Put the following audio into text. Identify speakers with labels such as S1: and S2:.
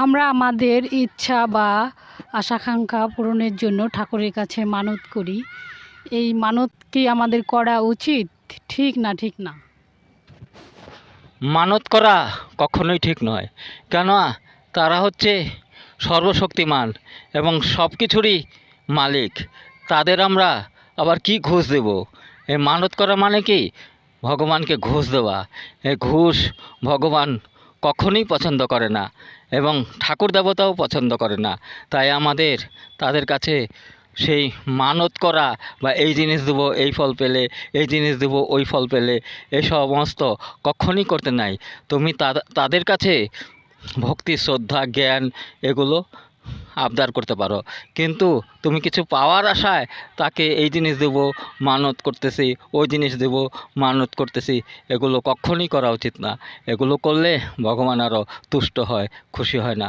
S1: আমরা আমাদের ইচ্ছা বা আশাকাঙ্ক্ষা পূরণের জন্য ঠাকুরের কাছে মানত করি। এই মানত কি আমাদের করা উচিত? ঠিক না?
S2: মানত করা কখনোই ঠিক নয়। কেন? তারা হচ্ছে সর্বশক্তিমান এবং সব কিছুরই মালিক। তাদের আমরা আবার কি ঘুষ দেব? এই মানত করা মানে কি ভগবানকে ঘুষ দেওয়া। এই ঘুষ ভগবান কখনোই পছন্দ করে না এবং ঠাকুর দেবতাও পছন্দ করে না। তাই আমাদের তাদের কাছে সেই মানত করা বা এই জিনিস দেবো এই ফল পেলে, এই জিনিস দেবো ওই ফল পেলে, এই সমস্ত কখনই করতে নাই। তুমি তাদের কাছে ভক্তি, শ্রদ্ধা, জ্ঞান এগুলো আবদার করতে পারো, কিন্তু তুমি কিছু পাওয়ার আশায় তাকে এই জিনিস দেবো মানত করতেছি, ওই জিনিস দেবো মানত করতেছি, এগুলো কখনোই করা উচিত না। এগুলো করলে ভগবান আরও তুষ্ট হয়, খুশি হয় না।